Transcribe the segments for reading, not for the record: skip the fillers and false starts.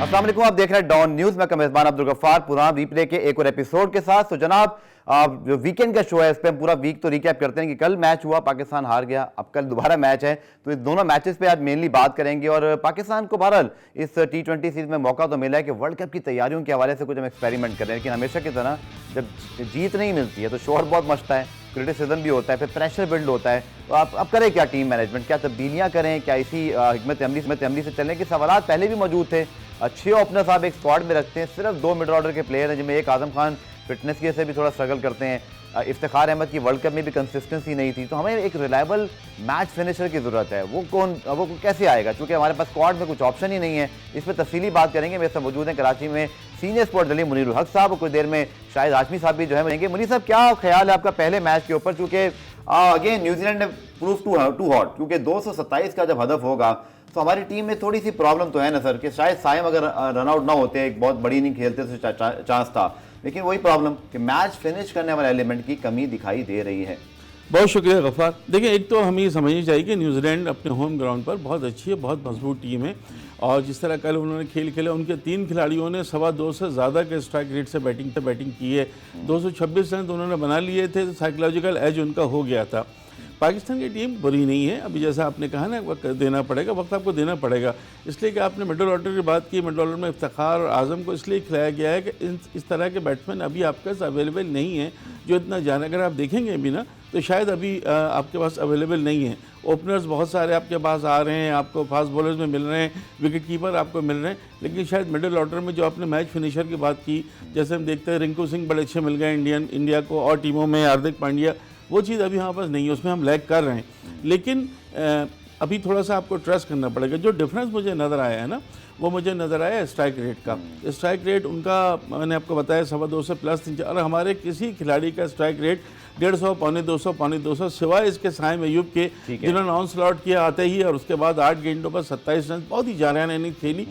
अस्सलाम वालेकुम, आप देख रहे हैं डॉन न्यूज में मेजबान अब्दुल गफ्फार पुराना रिप्ले के एक और एपिसोड के साथ। तो जनाब जो वीकेंड का शो है इस पर हम पूरा वीक तो रिकैप करते हैं कि कल मैच हुआ, पाकिस्तान हार गया, अब कल दोबारा मैच है, तो इस दोनों मैचेस पे आज मेनली बात करेंगे। और पाकिस्तान को बहरहाल इस T20 सीरीज में मौका तो मिला है कि वर्ल्ड कप की तैयारियों के हवाले से कुछ हम एक्सपेरिमेंट करें, लेकिन हमेशा की तरह जब जीत नहीं मिलती है तो शोर बहुत मचता है, क्रिटिसिज्म भी होता है, फिर प्रेशर बिल्ड होता है। तो आप करें क्या टीम मैनेजमेंट, क्या तब्दीलियाँ करें, क्या इसी हिकमत अमली से चलने के सवालात पहले भी मौजूद थे। अच्छे ओपनर्स आप एक स्क्वाड में रखते हैं, सिर्फ 2 मिडल ऑर्डर के प्लेयर हैं जिनमें एक आजम खान फिटनेस की वजह से भी थोड़ा स्ट्रगल करते हैं, इफ्तिखार अहमद की वर्ल्ड कप में भी कंसिस्टेंसी नहीं थी। तो हमें एक रिलायबल मैच फिनिशर की ज़रूरत है। वो कैसे आएगा, क्योंकि हमारे पास स्क्वाड में कुछ ऑप्शन ही नहीं है। इस पर तफसीली बात करेंगे। मेरे साथ मौजूद हैं कराची में सीनियर स्पोर्ट जर्नलिस्ट मुनीरुल हक साहब, और कुछ देर में शाहिद हाशमी साहब भी जो है मिलेंगे। मुनीर साहब, क्या ख्याल है आपका पहले मैच के ऊपर, चूँकि अगेन न्यूजीलैंड ने प्रूव टू हॉट, क्योंकि 227 का जब हदफ होगा तो हमारी टीम में थोड़ी सी प्रॉब्लम तो है ना सर, कि शायद साइम अगर रन आउट ना होते, एक बहुत बड़ी इनिंग खेलते तो चांस था, लेकिन वही प्रॉब्लम कि मैच फिनिश करने वाले एलिमेंट की कमी दिखाई दे रही है। बहुत शुक्रिया गफ्फार। देखिए, एक तो हमें ये समझनी चाहिए कि न्यूजीलैंड अपने होम ग्राउंड पर बहुत अच्छी है, बहुत मजबूत टीम है, और जिस तरह कल उन्होंने खेल खेला, उनके 3 खिलाड़ियों ने 2.25 से ज़्यादा के स्ट्राइक रेट से बैटिंग की है। 226 रन तो उन्होंने बना लिए थे, तो साइकोलॉजिकल एज उनका हो गया था। पाकिस्तान की टीम बुरी नहीं है, अभी जैसा आपने कहा ना, वक्त देना पड़ेगा, वक्त आपको देना पड़ेगा। इसलिए कि आपने मिडल ऑर्डर की बात की, मिडल ऑर्डर में इफ्तिखार और आज़म को इसलिए खिलाया गया है कि इस तरह के बैट्समैन अभी आपके पास अवेलेबल नहीं है जो इतना जाने। अगर आप देखेंगे भी ना तो शायद अभी आपके पास अवेलेबल नहीं है। ओपनर्स बहुत सारे आपके पास आ रहे हैं, आपको फास्ट बॉलर्स में मिल रहे हैं, विकेट कीपर आपको मिल रहे हैं, लेकिन शायद मिडिल ऑर्डर में जो आपने मैच फिनिशर की बात की, जैसे हम देखते हैं रिंकू सिंह बड़े अच्छे मिल गए इंडिया को, और टीमों में हार्दिक पांड्या, वो चीज़ अभी हमारे पास नहीं है, उसमें हम लैग कर रहे हैं। लेकिन अभी थोड़ा सा आपको ट्रस्ट करना पड़ेगा। जो डिफरेंस मुझे नज़र आया है ना, वो मुझे नज़र आया स्ट्राइक रेट का। स्ट्राइक रेट उनका मैंने आपको बताया 2.25 से प्लस 3, और हमारे किसी खिलाड़ी का स्ट्राइक रेट 150, पौने 200, सिवाय इसके साइम अयूब के, जिन्होंने ऑन स्लॉट किया आते ही, और उसके बाद 8 गेंदों पर 27 रन, बहुत ही जारहाना इनिंग खेली,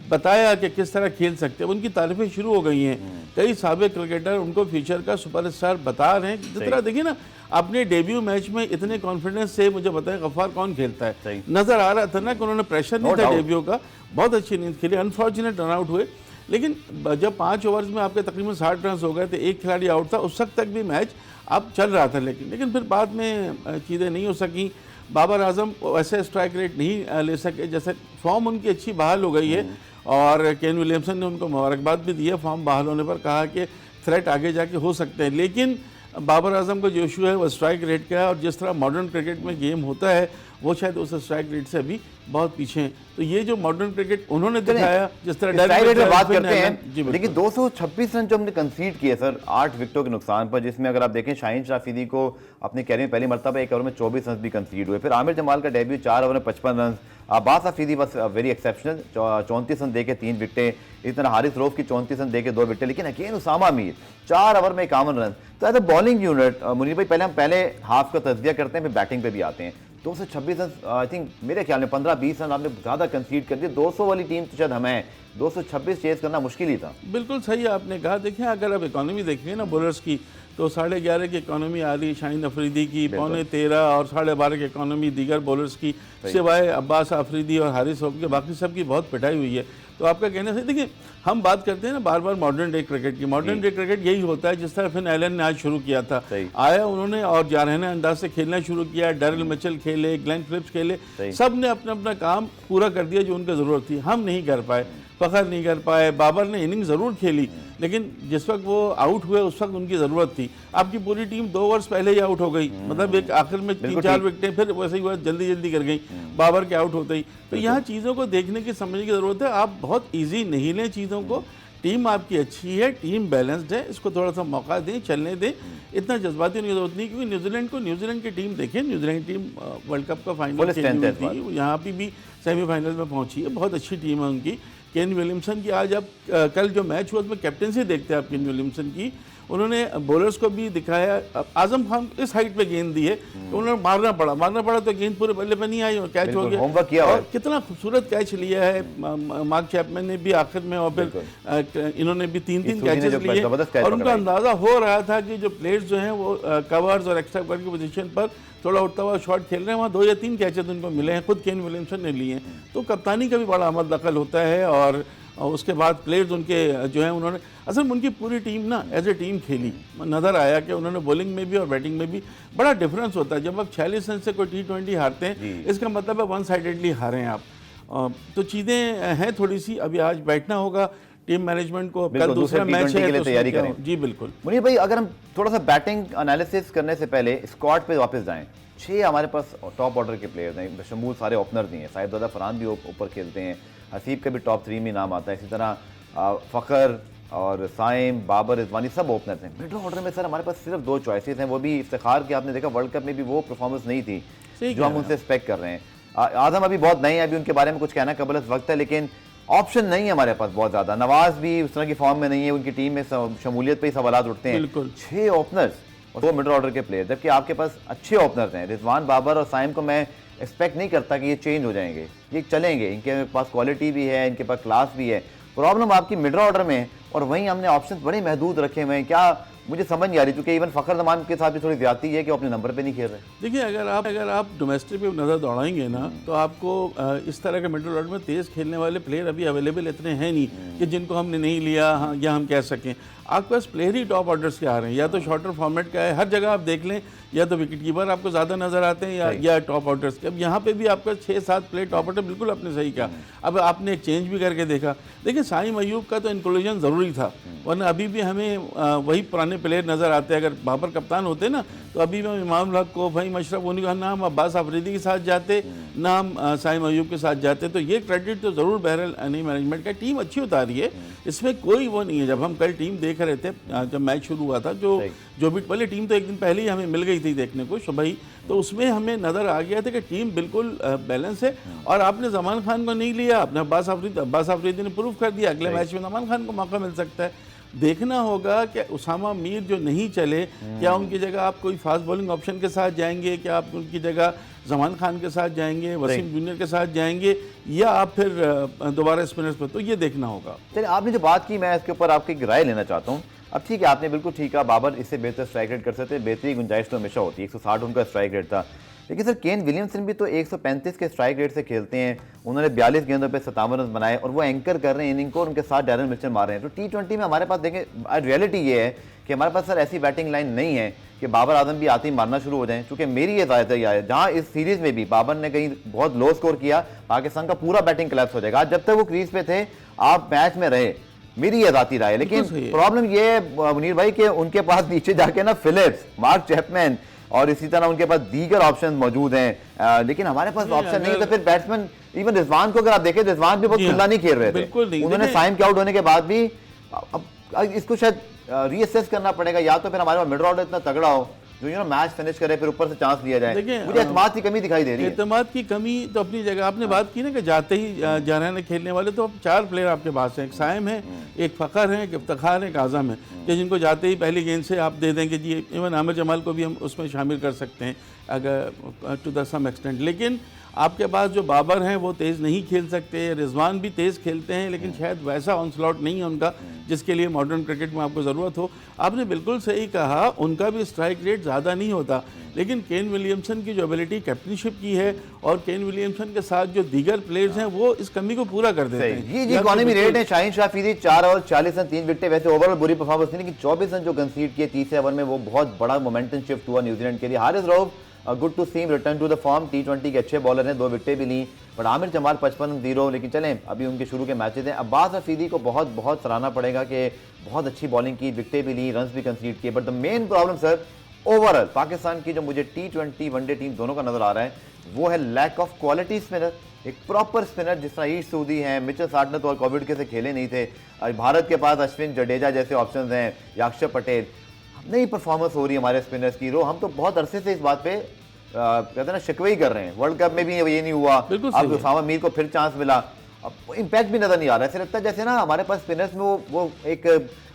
बताया कि किस तरह खेल सकते हैं। उनकी तारीफें शुरू हो गई हैं, कई साबिक क्रिकेटर उनको फ्यूचर का सुपरस्टार बता रहे हैं। जिस तरह देखिए ना, अपने डेब्यू मैच में इतने कॉन्फिडेंस से, मुझे बताया गफ्फार कौन खेलता है, नज़र आ रहा था ना कि उन्होंने प्रेशर नहीं था डेब्यू का, बहुत अच्छी इनिंग्स खेली, अनफॉर्चुनेट रन आउट हुए। लेकिन जब 5 ओवर्स में आपके तकरीबन 60 रन हो गए थे, एक खिलाड़ी आउट था, उस वक्त तक भी मैच अब चल रहा था, लेकिन फिर बाद में चीज़ें नहीं हो सकी। बाबर आजम वैसे स्ट्राइक रेट नहीं ले सके, जैसे फॉर्म उनकी अच्छी बहाल हो गई है, और केन विलियमसन ने उनको मुबारकबाद भी दी है फॉर्म बहाल होने पर, कहा कि थ्रेट आगे जाके हो सकते हैं। लेकिन बाबर आजम का जो इशू है वो स्ट्राइक रेट का है, और जिस तरह मॉडर्न क्रिकेट में गेम होता है वो शायद उस स्ट्राइक रेट से अभी बहुत पीछे हैं। तो ये जो मॉडर्न क्रिकेट उन्होंने दिखाया, जिस तरह स्ट्राइक रेट में बात करते हैं, लेकिन 226 रन जो हमने कंसीड किए सर 8 विकेटों के नुकसान पर, जिसमें अगर आप देखें शाहीन शाफिदी को अपने कैरियर में पहली मरतबा 1 ओवर में 24 रन भी कंसीड हुए। फिर आमिर जमाल का डेब्यू 4 ओवर में 55 रन, अब्बास हफीदी बस वेरी एक्सेप्शनल 34 रन दे के 3 विकेटें, इस तरह हारिस रऊफ की 34 रन दे के 2 विकेटें, लेकिन अकेन उसामा मीर 4 ओवर में 51 रन। तो as a bowling unit Munir भाई, पहले हम हाफ का तज्जिया करते हैं, फिर बैटिंग पे भी आते हैं। 226 रन, आई थिंक मेरे ख्याल में 15-20 रन आपने ज़्यादा कंसीड कर दिए। 200 वाली टीम तो शायद हमें 226 चेस करना मुश्किल ही था। बिल्कुल सही आपने कहा। देखिए, अगर आप इकोनॉमी देखेंगे ना बॉलर्स की, तो 11.5 की इकोनॉमी आ रही शाहीन अफरीदी की, 11.25 और 12.5 की इकोनॉमी दीगर बॉलर्स की, सिवाय अब्बास अफरीदी और हारिस रऊफ के, बाकी सब की बहुत पिटाई हुई है। तो आपका कहना सही। देखिए, हम बात करते हैं ना बार बार मॉडर्न डे क्रिकेट की, मॉडर्न डे क्रिकेट यही होता है जिस तरह फिन एलन ने आज शुरू किया था, आया उन्होंने और जारहाना अंदाज से खेलना शुरू किया। डैरिल मिचेल खेले, ग्लेन फिलिप्स खेले, सब ने अपना अपना काम पूरा कर दिया जो उनको ज़रूरत थी। हम नहीं कर पाए, फ़खर नहीं कर पाए। बाबर ने इनिंग ज़रूर खेली, लेकिन जिस वक्त वो आउट हुए उस वक्त उनकी ज़रूरत थी। आपकी पूरी टीम 2 ओवर्स पहले ही आउट हो गई, मतलब एक आखिर में 3-4 विकेटें, फिर वैसे ही हुआ जल्दी कर गई बाबर के आउट होते ही। तो यहाँ चीज़ों को देखने की, समझने की ज़रूरत है। आप बहुत ईजी नहीं लें चीज़ों को। टीम आपकी अच्छी है, टीम बैलेंस्ड है, इसको थोड़ा सा मौका दें, चलने दें, इतना जज्बाती होने की जरूरत नहीं। क्योंकि न्यूजीलैंड की टीम देखें, न्यूजीलैंड की टीम वर्ल्ड कप का फाइनल खेली थी, यहाँ पर भी सेमीफाइनल में पहुंची है, बहुत अच्छी टीम है उनकी। केन विलियमसन की आज आप कल जो मैच हुआ उसमें कैप्टनसी देखते हैं आप केन विलियमसन की, उन्होंने बॉलर्स को भी दिखाया। आजम खान इस हाइट पे गेंद दी है तो उन्होंने मारना पड़ा तो गेंद पूरे बल्ले पे नहीं आई और कैच हो गया। और कितना खूबसूरत कैच लिया है मार्क चैपमैन ने भी आखिर में, और फिर इन्होंने भी 3 कैचेस लिए, और उनका अंदाजा हो रहा था कि जो प्लेयर्स जो हैं वो कवर्स और एक्स्ट्रा कवर की पोजीशन पर थोड़ा उठता हुआ शॉट खेल रहे हैं, वहाँ 2 या 3 कैचेस उनको मिले हैं, खुद केन विलियमसन ने लिए हैं। तो कप्तानी का भी बड़ा अमल दखल होता है, और और उसके बाद प्लेयर्स उनके जो हैं उन्होंने असल में उनकी पूरी टीम ना एज ए टीम खेली। नज़र आया कि उन्होंने बॉलिंग में भी और बैटिंग में भी बड़ा डिफरेंस होता है। जब आप 46 रन से कोई T20 हारते हैं, इसका मतलब है वन साइडेडली हारे हैं आप। तो चीज़ें हैं थोड़ी सी, अभी आज बैठना होगा टीम मैनेजमेंट को, कल दूसरा मैच है तो तैयारी करें। जी बिल्कुल। मुनीर भाई, अगर हम थोड़ा सा बैटिंग एनालिसिस करने से पहले स्क्वाड पे वापस जाएं, 6 हमारे पास टॉप ऑर्डर के प्लेयर्स हैं, शमूल सारे ओपनर नहीं है, साहिबजादा फरहान भी ऊपर खेलते हैं, हसीब का भी टॉप 3 में नाम आता है, इसी तरह फ़खर और साइम, बाबर, रिजवानी सब ओपनर हैं। मिडिल ऑर्डर में सर हमारे पास सिर्फ 2 चॉइसेस हैं, वो भी इफ्तिखार की आपने देखा वर्ल्ड कप में भी वो परफॉर्मेंस नहीं थी जो हम उनसे एक्सपेक्ट कर रहे हैं। आजम अभी बहुत नए हैं, अभी उनके बारे में कुछ कहना कबल वक्त है, लेकिन ऑप्शन नहीं है हमारे पास बहुत ज़्यादा। नवाज भी उस तरह की फॉर्म में नहीं है, उनकी टीम में शमूलियत पे ही सवाल उठते हैं। 6 ओपनर्स और 2 मिडिल ऑर्डर के प्लेयर, जबकि आपके पास अच्छे ओपनर्स हैं। रिजवान, बाबर और साइम को मैं एक्सपेक्ट नहीं करता कि ये चेंज हो जाएंगे, ये चलेंगे, इनके पास क्वालिटी भी है, इनके पास क्लास भी है। प्रॉब्लम आपकी मिडिल ऑर्डर में, और वहीं हमने ऑप्शन बड़े महदूद रखे हुए हैं। क्या मुझे समझ नहीं आ रही, क्योंकि इवन फ़खर जमान के साथ भी थोड़ी ज्यादती है कि वो अपने नंबर पे नहीं खेल रहे। देखिए, अगर आप डोमेस्टिक पे नज़र दौड़ाएंगे ना, तो आपको इस तरह के मिडिल ऑर्डर में तेज़ खेलने वाले प्लेयर अभी अवेलेबल इतने हैं नहीं कि जिनको हमने नहीं लिया, हाँ, या हम कह सकें आपके पास प्लेयर ही टॉप ऑर्डर्स के आ रहे हैं। या तो शॉर्टर फॉर्मेट का है, हर जगह आप देख लें, या तो विकेट कीपर आपको ज़्यादा नज़र आते हैं या टॉप ऑर्डर्स के। अब यहाँ पे भी आपका 6-7 प्लेयर टॉप ऑर्डर, बिल्कुल आपने सही कहा। अब आपने एक चेंज भी करके देखा। देखिए, साइम अयूब का तो इंक्लूजन ज़रूरी था, वरना अभी भी हमें वही पुराने प्लेयर नज़र आते हैं। अगर बाबर कप्तान होते ना, तो अभी भी इमाम हक को, भाई मशरफ, उन्हीं का नाम अब्बास आफरीदी के साथ जाते, नाम साइम अयूब के साथ जाते। तो ये क्रेडिट तो ज़रूर बहरहाल नहीं मैनेजमेंट का, टीम अच्छी उतारी है, इसमें कोई वो नहीं है। जब हम कल टीम देख रहे थे, जब मैच शुरू हुआ था, जो भी पहले टीम तो एक दिन पहले ही हमें मिल गई थी देखने को सुबह ही, तो उसमें हमें नज़र आ गया था कि टीम बिल्कुल बैलेंस है। और आपने जमान खान को नहीं लिया, आपने अब्बास आफरीदी ने प्रूव कर दिया, अगले मैच में जमान खान को मौका मिल सकता है। देखना होगा कि उसामा मीर जो नहीं चले, क्या उनकी जगह आप कोई फास्ट बॉलिंग ऑप्शन के साथ जाएंगे, क्या आप उनकी जगह जमान खान के साथ जाएंगे, वसीम जूनियर के साथ जाएंगे, या आप फिर दोबारा स्पिनर्स पर, तो ये देखना होगा। चलिए, आपने जो बात की, मैं इसके ऊपर आपकी राय लेना चाहता हूँ। अब ठीक है, आपने बिल्कुल ठीक कहा, बाबर इससे बेहतर स्ट्राइक रेट कर सकते हैं, बेहतरी गुंजाइश तो हमेशा होती है। 160 उनका स्ट्राइक रेट था, लेकिन सर केन विलियमसन भी तो 135 के स्ट्राइक रेट से खेलते हैं। उन्होंने 42 गेंदों पे 57 रन बनाए, और वो एंकर कर रहे हैं इनिंग को, और उनके साथ डैरन मिचेल मार रहे हैं। तो T20 में हमारे पास देखें, रियलिटी ये है कि हमारे पास सर ऐसी बैटिंग लाइन नहीं है कि बाबर आजम भी आते ही मारना शुरू हो जाएं। क्योंकि मेरी ये ज़्यादा यह है, जहाँ इस सीरीज़ में भी बाबर ने कहीं बहुत लो स्कोर किया, पाकिस्तान का पूरा बैटिंग कोलैप्स हो जाएगा। आज जब तक वो क्रीज पे थे, आप मैच में रहे, मेरी ये जाती राय है। लेकिन प्रॉब्लम ये है मुनीर भाई कि उनके पास नीचे जाके ना फिलिप्स, मार्क चैपमैन और इसी तरह उनके पास दीगर ऑप्शन मौजूद हैं, लेकिन हमारे पास ऑप्शन नहीं। तो फिर बैट्समैन, इवन रिजवान को अगर आप देखें, रिजवान भी बहुत खुला नहीं खेल रहे थे, उन्होंने साइम के आउट होने के बाद भी। अब इसको शायद रीअसेस करना पड़ेगा, या तो फिर हमारे पास मिडिल ऑर्डर इतना तगड़ा हो जो मैच फिनिश करे, फिर ऊपर से चांस लिया जाए। मुझे एतमाद की कमी दिखाई दे रही है। एतमाद की कमी तो अपनी जगह। आपने बात की ना कि जाते ही जारहाने खेलने वाले, तो अब 4 प्लेयर आपके पास हैं, एक साइम है, एक फ़खर है, एक इफ्तिखार है, एक आज़म है, कि जिनको जाते ही पहली गेंद से आप दे देंगे जी। इवन आमिर जमाल को भी हम उसमें शामिल कर सकते हैं अगर टू द सम एक्सटेंट। लेकिन आपके पास जो बाबर हैं वो तेज़ नहीं खेल सकते, रिजवान भी तेज़ खेलते हैं, लेकिन शायद वैसा ऑनस्लॉट नहीं है उनका जिसके लिए मॉडर्न क्रिकेट में आपको ज़रूरत हो। आपने बिल्कुल सही कहा, उनका भी स्ट्राइक रेट ज़्यादा नहीं होता, लेकिन केन विलियमसन की जो एबिलिटी कैप्टनशिप की है, और केन विलियमसन के साथ जो दीगर प्लेयर्स हैं, वो इस कमी को पूरा कर देते हैं। ये इकोनॉमी रेट है। शाहीन शाह अफरीदी 4 ओवर 40 रन 3 विकेटें, वैसे ओवरऑल बुरी परफॉर्मेंस नहीं, लेकिन 24 रन जो कंसीड किए 30 ओवर में, वो बहुत बड़ा मोमेंटम शिफ्ट हुआ न्यूजीलैंड के लिए। Haris Rauf good to see him return to the form, T20 के अच्छे बॉलर हैं, 2 विकेटें भी ली। बट आमिर जमाल 55-0, लेकिन चलें अभी उनके शुरू के मैचेस हैं। अब्बास आफरीदी को बहुत बहुत सराहना पड़ेगा कि बहुत अच्छी बॉलिंग की, विकेटें भी ली, रन भी कंसीड किए। But the main problem sir overall Pakistan की, जो मुझे T20 वनडे टीम दोनों का नजर आ रहा है, वो है लैक ऑफ क्वालिटी स्पिनर। एक प्रॉपर स्पिनर जिस तरह ईश सऊदी हैं, मिचेल सार्टनर तो कोविड के से खेले नहीं थे, भारत के पास अश्विन जडेजा जैसे ऑप्शन हैं, या अक्षर पटेल, नई परफॉर्मेंस हो रही है हमारे स्पिनर्स की। हम तो बहुत अरसे से इस बात पे कहते हैं ना शिकवे ही कर रहे हैं। वर्ल्ड कप में भी ये नहीं हुआ, अब उसामा मीर को फिर चांस मिला, अब इम्पैक्ट भी नजर नहीं आ रहा है। ऐसे लगता है जैसे ना हमारे पास स्पिनर्स में वो एक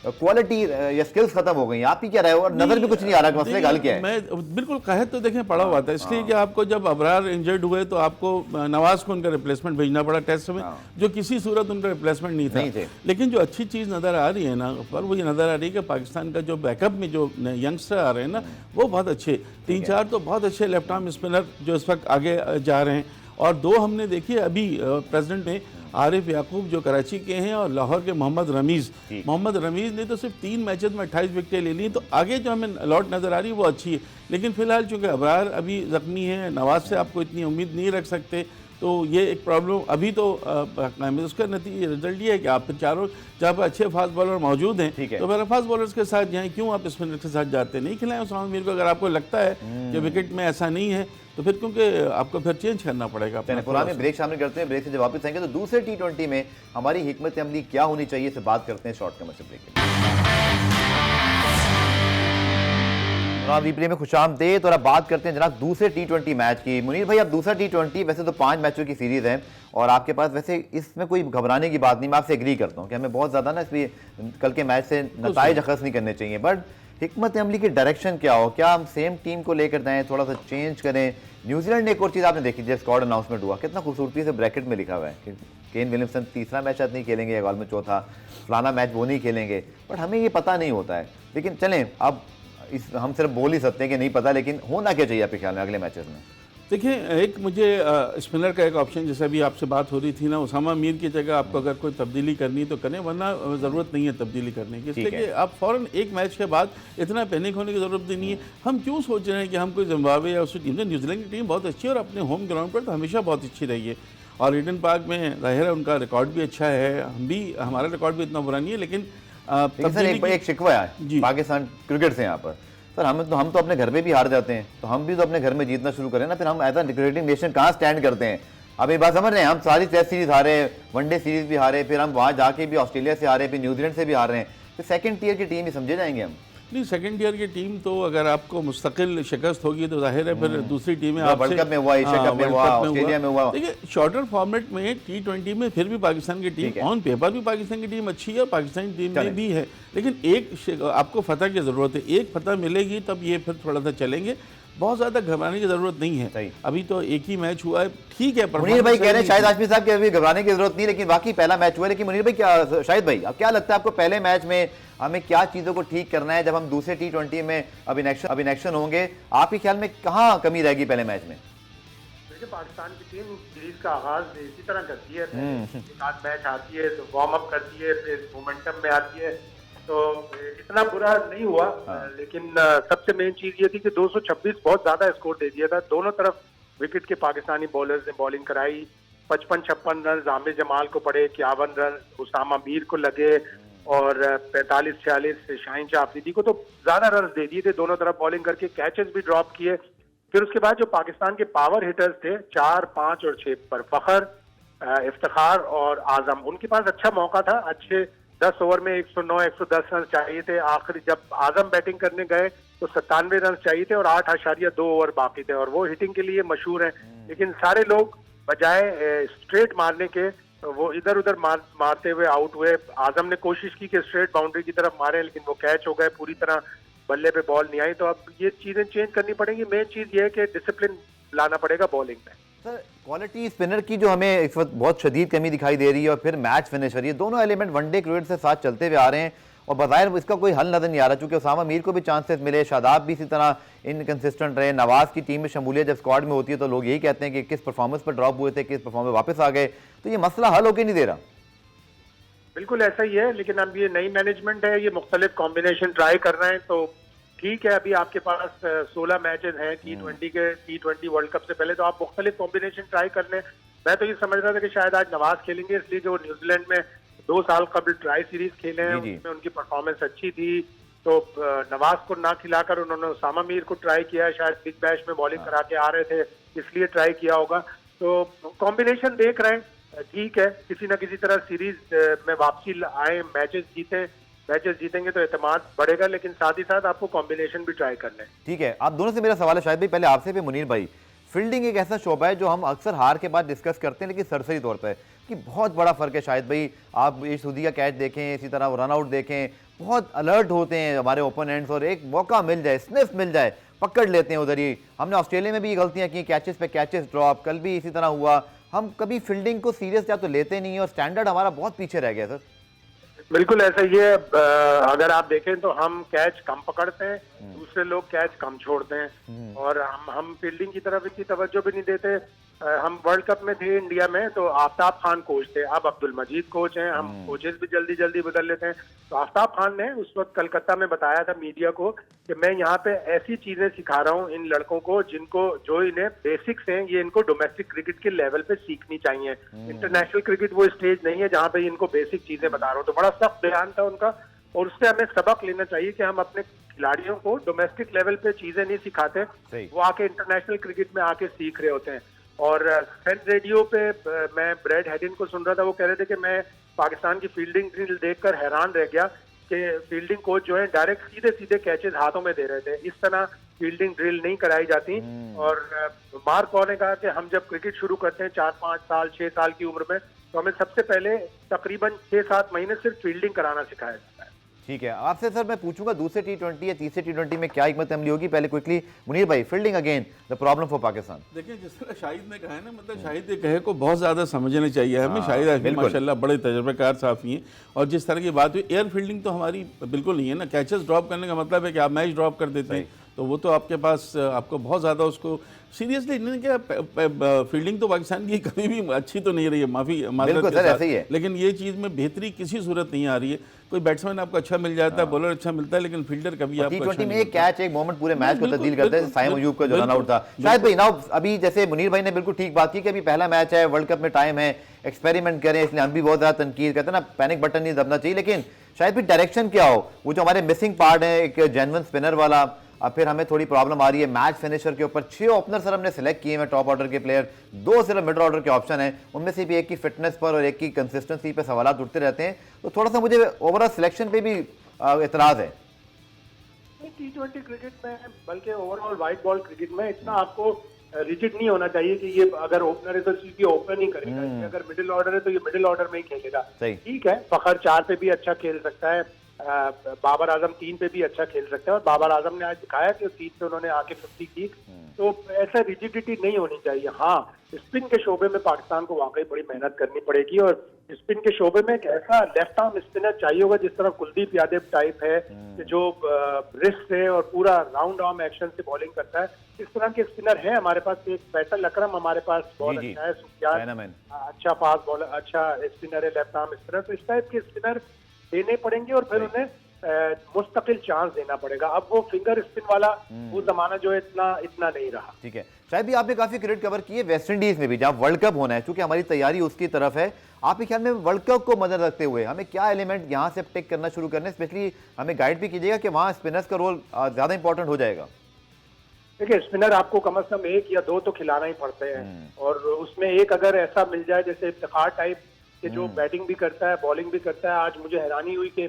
क्वालिटी या स्किल्स खत्म हो गई। आप ही क्या रहे हो, और नजर भी कुछ नहीं आ रहा, मसले का हल क्या है? मैं बिल्कुल कहे तो देखें पड़ा हुआ था, इसलिए कि आपको जब अबरार इंजर्ड हुए तो आपको नवाज को उनका रिप्लेसमेंट भेजना पड़ा टेस्ट में, जो किसी सूरत उनका रिप्लेसमेंट नहीं था। लेकिन जो अच्छी चीज़ नज़र आ रही है ना, पर वो ये नज़र आ रही है कि पाकिस्तान का जो बैकअप में जो यंगस्टर आ रहे हैं ना, वो बहुत अच्छे, 3-4 तो बहुत अच्छे लेफ्ट आर्म स्पिनर जो इस वक्त आगे जा रहे हैं। और 2 हमने देखिए अभी प्रेजेंट में आरिफ याकूब जो कराची के हैं और लाहौर के मोहम्मद रमीज़ ने तो सिर्फ 3 मैचेस में 28 विकेटें ले ली। तो आगे जो हमें लौट नज़र आ रही है वो अच्छी है, लेकिन फिलहाल चूँकि अबरार अभी ज़ख्मी है, नवाज से आपको इतनी उम्मीद नहीं रख सकते, तो ये एक प्रॉब्लम अभी तो उसका रिजल्ट ये है कि आप चारों जहाँ पर अच्छे फास्ट बॉलर मौजूद हैं तो फिर फास्ट बॉलर्स के साथ जाएं, क्यों आप स्पिनर के साथ जाते नहीं खिलाएं उसामा मीर को। अगर आपको लगता है कि विकेट में ऐसा नहीं है तो फिर क्योंकि आपको फिर चेंज करना पड़ेगा। पुराने ब्रेक शामिल करते हैं, ब्रेक से जब वापस आएंगे तो दूसरे T20 में हमारी हिकमत अमली क्या होनी चाहिए से बात करते हैं शॉर्ट कमर्शियल ब्रेक के। जनाब रिप्ले में खुशामदीद और अब बात करते हैं जनाब दूसरे T20 मैच की। मुनीर भाई, अब दूसरा T20 वैसे तो 5 मैचों की सीरीज है और आपके पास वैसे इसमें कोई घबराने की बात नहीं, मैं आपसे एग्री करता हूँ कि हमें बहुत ज़्यादा ना इसलिए कल के मैच से नताइज अखज़ नहीं करने चाहिए, बट हिकमत अमली की डायरेक्शन क्या हो, क्या हम सेम टीम को लेकर जाएँ, थोड़ा सा चेंज करें। न्यूजीलैंड ने एक और चीज़ आपने देखी जब स्क्वाड अनाउंसमेंट हुआ, कितना खूबसूरती से ब्रैकेट में लिखा हुआ है कि केन विलियमसन तीसरा मैच शायद नहीं खेलेंगे या में चौथा, फलाना मैच वो नहीं खेलेंगे, बट हमें ये पता नहीं होता है। लेकिन चलें, अब हम सिर्फ बोल ही सकते हैं कि नहीं पता, लेकिन होना क्या चाहिए आपके ख्याल में अगले मैचेस में? देखिए, एक मुझे स्पिनर का एक ऑप्शन, जैसे अभी आपसे बात हो रही थी ना, उसामा मीर की जगह आपको अगर कोई तब्दीली करनी तो करें, वरना ज़रूरत नहीं है तब्दीली करने की, इसलिए कि आप फ़ौरन एक मैच के बाद इतना पैनिक होने की ज़रूरत नहीं है। हम क्यों सोच रहे हैं कि हम कोई जिम्बाब्वे या उसकी टीम से, न्यूजीलैंड की टीम बहुत अच्छी है और अपने होम ग्राउंड पर तो हमेशा बहुत अच्छी रही है और ईडन पार्क में ज़ाहिर है उनका रिकॉर्ड भी अच्छा है, हमारा रिकॉर्ड भी इतना बुरा नहीं है, लेकिन एक शिकवा है पाकिस्तान क्रिकेट से यहाँ पर सर, हम तो अपने घर पे भी हार जाते हैं, तो हम भी तो अपने घर में जीतना शुरू करें ना, फिर हम एज अ क्रिकेटिंग नेशन कहाँ स्टैंड करते हैं। अब ये बात समझ रहे हैं, हम सारी टेस्ट सीरीज हारे, वनडे सीरीज भी हारे, फिर हम वहाँ जाके भी ऑस्ट्रेलिया से हारे, फिर न्यूजीलैंड से भी हार रहे हैं, फिर सेकंड टियर की टीम ही समझे जाएंगे हम। नहीं, सेकंड ईयर की टीम तो अगर आपको मुस्तकिल शिकस्त होगी तो जाहिर है फिर दूसरी टीमें आपसे वर्ल्ड कप में हुआ, एशिया कप में हुआ, ऑस्ट्रेलिया में हुआ। देखिए, शॉर्टर फॉर्मेट में T20 में फिर भी पाकिस्तान की टीम ऑन पेपर भी पाकिस्तान की टीम अच्छी है और पाकिस्तानी टीम में भी है, लेकिन एक आपको फतह की ज़रूरत है, एक फतह मिलेगी तब ये फिर थोड़ा सा चलेंगे। बहुत ज़्यादा घबराने की ज़रूरत नहीं है, अभी तो एक ही मैच हुआ है, ठीक है। मुनीर भाई कह रहे हैं शाहिद हाशमी साहब कि अभी घबराने की जरूरत नहीं, लेकिन वाकई पहला मैच हुआ है। लेकिन मुनीर भाई, क्या शाहिद भाई अब क्या लगता है आपको, पहले मैच में हमें क्या चीज़ों को ठीक करना है जब हम दूसरे T20 में अब इनेक्शन होंगे, आपके ख्याल में कहाँ कमी रहेगी पहले मैच में? देखिए, पाकिस्तान की टीम सीरीज का आगाज इसी तरह करती है, एक आध मैच आती है तो वार्म अप करती है, फिर मोमेंटम में आती है, तो इतना बुरा नहीं हुआ। लेकिन सबसे मेन चीज ये थी कि 226 बहुत ज्यादा स्कोर दे दिया था, दोनों तरफ विकेट के पाकिस्तानी बॉलर्स ने बॉलिंग कराई। 55-56 रन आमिर जमाल को पड़े, 51 रन उसामा मीर को लगे और 45-46 शाहीन शाह अफरीदी को, तो ज्यादा रन दे दिए थे दोनों तरफ बॉलिंग करके, कैचेस भी ड्रॉप किए। फिर उसके बाद जो पाकिस्तान के पावर हिटर्स थे 4, 5 और 6 पर फखर, इफ्तिखार और आजम, उनके पास अच्छा मौका था, अच्छे 10 ओवर में 109-110 रन चाहिए थे। आखिरी जब आजम बैटिंग करने गए तो 97 रन चाहिए थे और 8.2 ओवर बाकी थे, और वो हिटिंग के लिए मशहूर हैं। लेकिन सारे लोग बजाय स्ट्रेट मारने के वो इधर उधर मारते हुए आउट हुए। आजम ने कोशिश की कि स्ट्रेट बाउंड्री की तरफ मारे, लेकिन वो कैच हो गए, पूरी तरह बल्ले पे बॉल नहीं आई। तो अब ये चीजें चेंज करनी पड़ेंगी। मेन चीज ये है कि डिसिप्लिन लाना पड़ेगा बॉलिंग में। सर, क्वालिटी स्पिनर की जो हमें इस वक्त बहुत शदीद कमी दिखाई दे रही है और फिर मैच फिनिशर, ये दोनों एलिमेंट वनडे क्रिकेट से साथ चलते हुए आ रहे हैं और बज़ाहिर इसका कोई हल नजर नहीं आ रहा, क्योंकि उसामा मीर को भी चांसेस मिले, शादाब भी इसी तरह इनकंसिस्टेंट रहे, नवाज की टीम में शमूलियत जब स्क्वाड में होती है तो लोग यही कहते हैं कि किस परफॉर्मेंस पर ड्रॉप हुए थे, किस परफॉर्मेंस वापस आ गए, तो ये मसला हल होकर नहीं दे रहा। बिल्कुल ऐसा ही है, लेकिन अब ये नई मैनेजमेंट है, ये मुख्तलिफ कॉम्बिनेशन ट्राई कर रहे हैं, तो ठीक है। अभी आपके पास 16 मैचेस हैं T20 वर्ल्ड कप से पहले, तो आप मुख्तलिफ कॉम्बिनेशन ट्राई कर लें। मैं तो ये समझ रहा था कि शायद आज नवाज खेलेंगे, इसलिए जो न्यूजीलैंड में 2 साल कबल ट्राई सीरीज खेले हैं उसमें उनकी परफॉर्मेंस अच्छी थी, तो नवाज को ना खिलाकर उन्होंने उसामा मीर को ट्राई किया। शायद बिग बैश में बॉलिंग करा के आ रहे थे, इसलिए ट्राई किया होगा। तो कॉम्बिनेशन देख रहे हैं, ठीक है, किसी ना किसी तरह सीरीज में वापसी आए, मैचेस जीतेंगे तो एतमाद बढ़ेगा, लेकिन साथ ही साथ आपको कॉम्बिनेशन भी ट्राई करना है। ठीक है, आप दोनों से मेरा सवाल है शायद भाई, पहले आपसे भी मुनीर भाई, फील्डिंग एक ऐसा शोबा है जो हम अक्सर हार के बाद डिस्कस करते हैं, लेकिन सरसरी तौर पर कि बहुत बड़ा फर्क है। शायद भाई आप ये सूदी का कैच देखें, इसी तरह रन आउट देखें, बहुत अलर्ट होते हैं हमारे ओपोनेंट्स और एक मौका मिल जाए, स्निफ मिल जाए, पकड़ लेते हैं उधर ही। हमने ऑस्ट्रेलिया में भी गलतियां की, कैचेस पे कैचेस ड्रॉप, कल भी इसी तरह हुआ। हम कभी फील्डिंग को सीरियस या तो लेते नहीं है और स्टैंडर्ड हमारा बहुत पीछे रह गया सर। बिल्कुल ऐसा ही है। अगर आप देखें तो हम कैच कम पकड़ते हैं, दूसरे लोग कैच कम छोड़ते हैं, और हम फील्डिंग की तरफ इतनी तवज्जो भी नहीं देते। हम वर्ल्ड कप में थे इंडिया में, तो आफ्ताब खान कोच थे, अब अब्दुल मजीद कोच हैं। हम कोचेस भी जल्दी जल्दी बदल लेते हैं। तो आफ्ताब खान ने उस वक्त कलकत्ता में बताया था मीडिया को कि मैं यहाँ पे ऐसी चीजें सिखा रहा हूँ इन लड़कों को जो इन्हें बेसिक्स हैं, ये इनको डोमेस्टिक क्रिकेट के लेवल पे सीखनी चाहिए। इंटरनेशनल क्रिकेट वो स्टेज नहीं है जहाँ पे इनको बेसिक चीजें बता रहा हूँ। तो बड़ा सख्त बयान था उनका, और उससे हमें सबक लेना चाहिए कि हम अपने खिलाड़ियों को डोमेस्टिक लेवल पे चीजें नहीं सिखाते, वो आके इंटरनेशनल क्रिकेट में आके सीख रहे होते हैं। और फैन रेडियो पे मैं ब्रैड हेडिन को सुन रहा था, वो कह रहे थे कि मैं पाकिस्तान की फील्डिंग ड्रिल देखकर हैरान रह गया कि फील्डिंग कोच जो है डायरेक्ट सीधे सीधे कैचेज हाथों में दे रहे थे। इस तरह फील्डिंग ड्रिल नहीं कराई जाती। और मार्क पॉल ने कहा कि हम जब क्रिकेट शुरू करते हैं 4-5 साल 6 साल की उम्र में, तो हमें सबसे पहले तकरीबन 6-7 महीने सिर्फ फील्डिंग कराना सिखाया जाता है। ठीक है, आपसे सर मैं पूछूंगा दूसरे T20 या तीसरे T20 में क्या हिकमत अमली होगी। पहले क्विकली मुनीर भाई, fielding again the problem for Pakistan. देखिए जिस तरह शाहिद ने कहा है ना, मतलब शाहिद ये कहे को बहुत ज़्यादा समझने चाहिए हमें। शाहिद आजमी माशाल्लाह बड़े तजर्बेकार साफ़ी हैं, और जिस तरह की बात हुई, एयर फील्डिंग तो हमारी बिल्कुल नहीं है ना। कैचेस ड्रॉप करने का मतलब है कि आप मैच ड्रॉप कर देते हैं, तो वो तो आपके पास आपको बहुत ज़्यादा उसको सीरियसली नहीं क्या। फील्डिंग तो पाकिस्तान की कभी भी अच्छी तो नहीं रही है, माजरत के साथ, ही है। लेकिन ये चीज़ में बेहतरी किसी सूरत नहीं आ रही है। कोई बैट्समैन आपको अच्छा मिल जाता है, बॉलर अच्छा मिलता है, लेकिन फील्डर कभी आपको T20 में एक कैच एक मोमेंट पूरे मैच को तब्दील करते हैं। साइम अयूब का जो रन आउट था। शायद भाई नाउ अभी जैसे मुनीर भाई ने बिल्कुल ठीक बात की कि अभी पहला मैच है, वर्ल्ड कप में टाइम है, एक्सपेरिमेंट करें, इसलिए हम भी बहुत ज्यादा तनकीद करते हैं ना, पैनिक बटन नहीं दबना चाहिए। लेकिन शायद भी डायरेक्शन क्या हो, वो जो हमारे मिसिंग पार्ट है एक जेन्युइन स्पिनर वाला, अब फिर हमें थोड़ी प्रॉब्लम आ रही है मैच फिनिशर के ऊपर। 6 ओपनर सर हमने सेलेक्ट किए हैं टॉप ऑर्डर के प्लेयर, 2 सिर्फ मिडिल ऑर्डर के ऑप्शन है, उनमें से भी एक की फिटनेस पर और एक की कंसिस्टेंसी पर सवाल उठते रहते हैं। तो थोड़ा सा मुझे ओवरऑल सिलेक्शन पे भी एतराज है। T20 क्रिकेट में, बल्कि ओवरऑल वाइट बॉल क्रिकेट में इतना आपको रिजिड नहीं होना चाहिए कि ये अगर ओपनर है तो ये ओपन ही करेगा, ये अगर मिडिल ऑर्डर है तो ये मिडिल ऑर्डर में ही खेलेगा। ठीक है, फखर 4 पे भी अच्छा खेल सकता है, बाबर आजम 3 पे भी अच्छा खेल सकता है, और बाबर आजम ने आज दिखाया कि 3 पे उन्होंने आके 50 की। तो ऐसा रिजिडिटी नहीं होनी चाहिए। हाँ, स्पिन के शोबे में पाकिस्तान को वाकई बड़ी मेहनत करनी पड़ेगी, और स्पिन के शोबे में एक ऐसा लेफ्ट आर्म स्पिनर चाहिए होगा जिस तरह कुलदीप यादव टाइप है, कि जो रिस्ट से और पूरा राउंड आर्म एक्शन से बॉलिंग करता है। इस तरह के स्पिनर है हमारे पास। एक फैसल अकरम हमारे पास बहुत अच्छा है, सुफियान अच्छा फास्ट बॉलर, अच्छा स्पिनर है, लेफ्ट आर्म स्पिनर। तो इस टाइप के स्पिनर देने पड़ेंगे, और फिर उन्हें मुस्तकिल चांस देना पड़ेगा। अब वो फिंगर स्पिन वाला वो जमाना जो है इतना नहीं रहा। ठीक है, शायद भी आपने काफी क्रिकेट कवर की है वेस्ट इंडीज में भी, जहां वर्ल्ड कप होना है, क्योंकि हमारी तैयारी उसकी तरफ है। आपके ख्याल में वर्ल्ड कप को मदद रखते हुए हमें क्या एलिमेंट यहां से टेक करना शुरू करने, स्पेशली हमें गाइड भी कीजिएगा कि वहां स्पिनर्स का रोल ज्यादा इंपॉर्टेंट हो जाएगा। देखिए, स्पिनर आपको कम से कम 1 या 2 तो खिलाना ही पड़ते हैं, और उसमें एक अगर ऐसा मिल जाए जैसे इफ्तिखार टाइप कि जो बैटिंग भी करता है बॉलिंग भी करता है। आज मुझे हैरानी हुई कि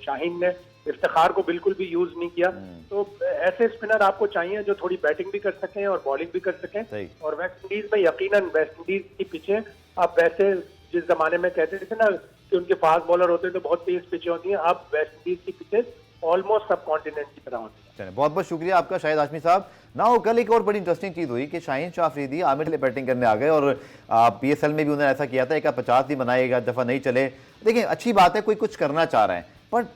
शाहीन ने इफ्तिखार को बिल्कुल भी यूज नहीं किया। तो ऐसे स्पिनर आपको चाहिए जो थोड़ी बैटिंग भी कर सकें और बॉलिंग भी कर सकें। और वेस्ट इंडीज में यकीनन वेस्ट इंडीज की पिचें, आप वैसे जिस जमाने में कहते थे ना कि उनके फास्ट बॉलर होते हैं तो बहुत तेज पिचें होती हैं, अब वेस्ट इंडीज की पिचें ऑलमोस्ट सब कॉन्टिनेंट की तरह होती है। बहुत बहुत शुक्रिया आपका शाहिद हाशमी साहब। ना हो कल एक और बड़ी इंटरेस्टिंग चीज हुई कि शाहीन शाह अफरीदी आमिर के लिए बैटिंग करने आ गए, और PSL में भी उन्होंने ऐसा किया था, एक 50 ही बनाएगा, दफा नहीं चले। देखिए अच्छी बात है, कोई कुछ करना चाह रहा है, पर